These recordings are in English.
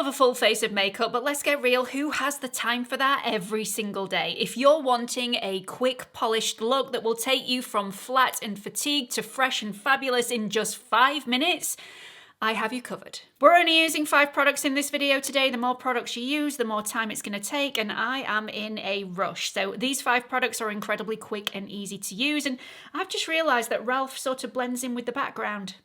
love a full face of makeup, but let's get real, who has the time for that every single day? If you're wanting a quick, polished look that will take you from flat and fatigued to fresh and fabulous in just 5 minutes, I have you covered. We're only using 5 products in this video today. The more products you use, the more time it's going to take, and I am in a rush. So these 5 products are incredibly quick and easy to use, and I've just realised that Ralph sort of blends in with the background.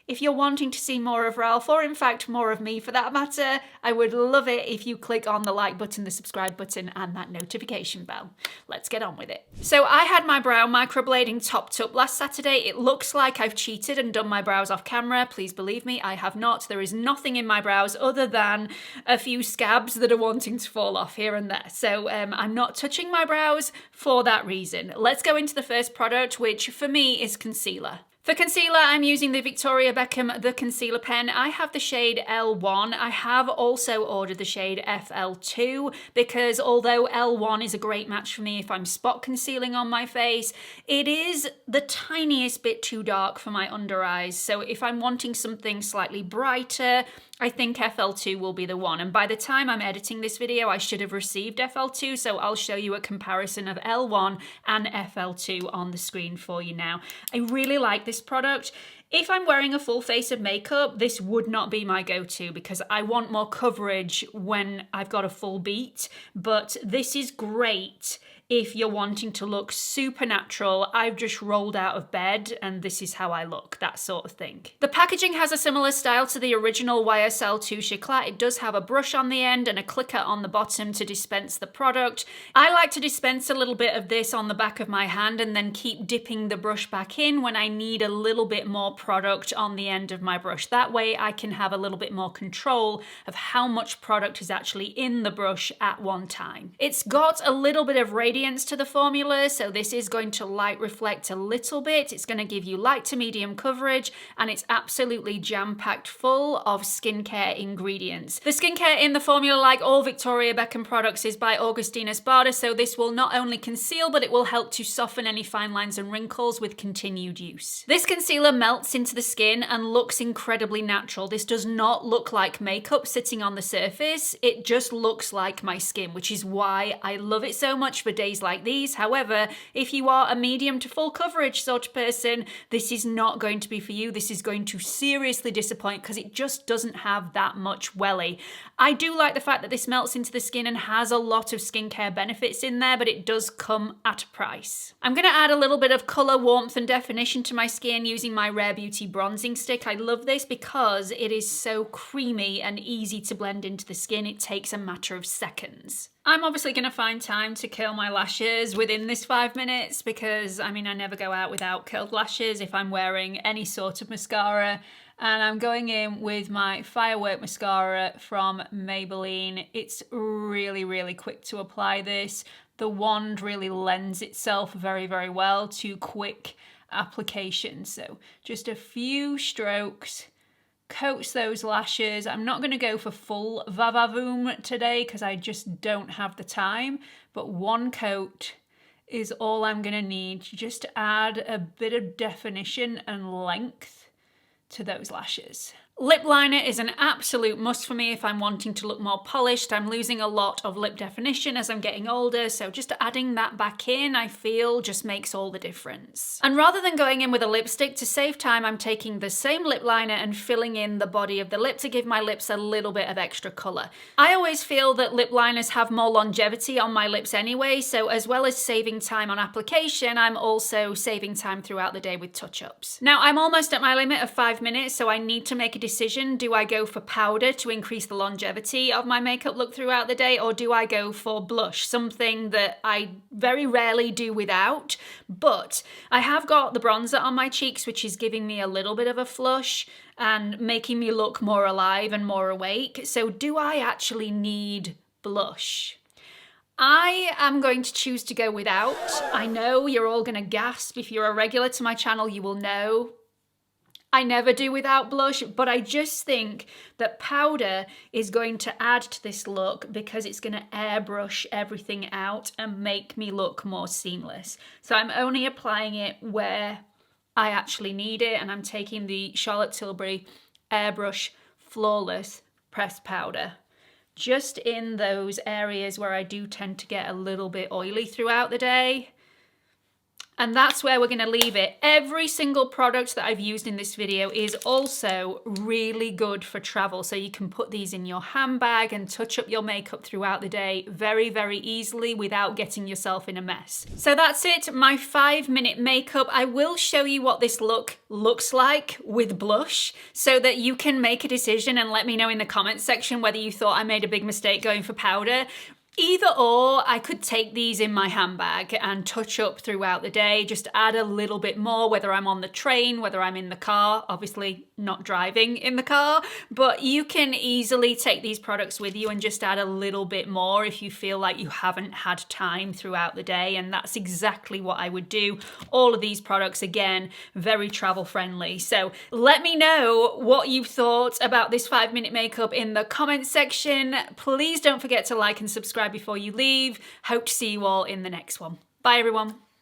If you're wanting to see more of Ralph, or in fact more of me for that matter, I would love it if you click on the like button, the subscribe button, and that notification bell. Let's get on with it. So I had my brow microblading topped up last Saturday. It looks like I've cheated and done my brows off camera. Please believe me, I have not. There is nothing in my brows other than a few scabs that are wanting to fall off here and there. So I'm not touching my brows for that reason. Let's go into the first product, which for me is concealer. For concealer, I'm using the Victoria Beckham The Concealer Pen. I have the shade L1. I have also ordered the shade FL2 because although L1 is a great match for me if I'm spot concealing on my face, it is the tiniest bit too dark for my under eyes. So if I'm wanting something slightly brighter, I think FL2 will be the one. And by the time I'm editing this video, I should have received FL2, so I'll show you a comparison of L1 and FL2 on the screen for you now. I really like this product. If I'm wearing a full face of makeup, this would not be my go-to because I want more coverage when I've got a full beat, but this is great if you're wanting to look super natural. I've just rolled out of bed and this is how I look, that sort of thing. The packaging has a similar style to the original YSL Touche Eclat. It does have a brush on the end and a clicker on the bottom to dispense the product. I like to dispense a little bit of this on the back of my hand and then keep dipping the brush back in when I need a little bit more product on the end of my brush. That way I can have a little bit more control of how much product is actually in the brush at one time. It's got a little bit of radiance to the formula, so this is going to light reflect a little bit. It's going to give you light to medium coverage, and it's absolutely jam-packed full of skincare ingredients. The skincare in the formula, like all Victoria Beckham products, is by Augustina Spada, so this will not only conceal, but it will help to soften any fine lines and wrinkles with continued use. This concealer melts into the skin and looks incredibly natural. This does not look like makeup sitting on the surface. It just looks like my skin, which is why I love it so much for days like these. However, if you are a medium to full coverage sort of person, this is not going to be for you. This is going to seriously disappoint because it just doesn't have that much welly. I do like the fact that this melts into the skin and has a lot of skincare benefits in there, but it does come at a price. I'm going to add a little bit of colour, warmth and definition to my skin using my Rare Beauty bronzing stick. I love this because it is so creamy and easy to blend into the skin. It takes a matter of seconds. I'm obviously going to find time to curl my lashes within this 5 minutes because, I mean, I never go out without curled lashes if I'm wearing any sort of mascara. And I'm going in with my Firework mascara from Maybelline. It's really, really quick to apply this. The wand really lends itself very, very well to quick application. So just a few strokes. Coats those lashes. I'm not going to go for full va-va-voom today because I just don't have the time, but one coat is all I'm going to need to just add a bit of definition and length to those lashes. Lip liner is an absolute must for me if I'm wanting to look more polished. I'm losing a lot of lip definition as I'm getting older, so just adding that back in, I feel, just makes all the difference. And rather than going in with a lipstick, to save time, I'm taking the same lip liner and filling in the body of the lip to give my lips a little bit of extra colour. I always feel that lip liners have more longevity on my lips anyway, so as well as saving time on application, I'm also saving time throughout the day with touch-ups. Now, I'm almost at my limit of 5 minutes, so I need to make a decision. Do I go for powder to increase the longevity of my makeup look throughout the day, or do I go for blush, something that I very rarely do without, but I have got the bronzer on my cheeks, which is giving me a little bit of a flush and making me look more alive and more awake. So do I actually need blush? I am going to choose to go without. I know you're all going to gasp. If you're a regular to my channel, you will know I never do without blush, but I just think that powder is going to add to this look because it's going to airbrush everything out and make me look more seamless. So I'm only applying it where I actually need it, and I'm taking the Charlotte Tilbury Airbrush Flawless pressed powder, just in those areas where I do tend to get a little bit oily throughout the day. And that's where we're going to leave it. Every single product that I've used in this video is also really good for travel. So you can put these in your handbag and touch up your makeup throughout the day very, very easily without getting yourself in a mess. So that's it, my 5-minute makeup. I will show you what this look looks like with blush so that you can make a decision and let me know in the comments section whether you thought I made a big mistake going for powder. Either or, I could take these in my handbag and touch up throughout the day, just add a little bit more, whether I'm on the train, whether I'm in the car, obviously not driving in the car, but you can easily take these products with you and just add a little bit more if you feel like you haven't had time throughout the day, and that's exactly what I would do. All of these products, again, very travel friendly. So let me know what you thought about this 5-minute makeup in the comments section. Please don't forget to like and subscribe before you leave. Hope to see you all in the next one. Bye everyone.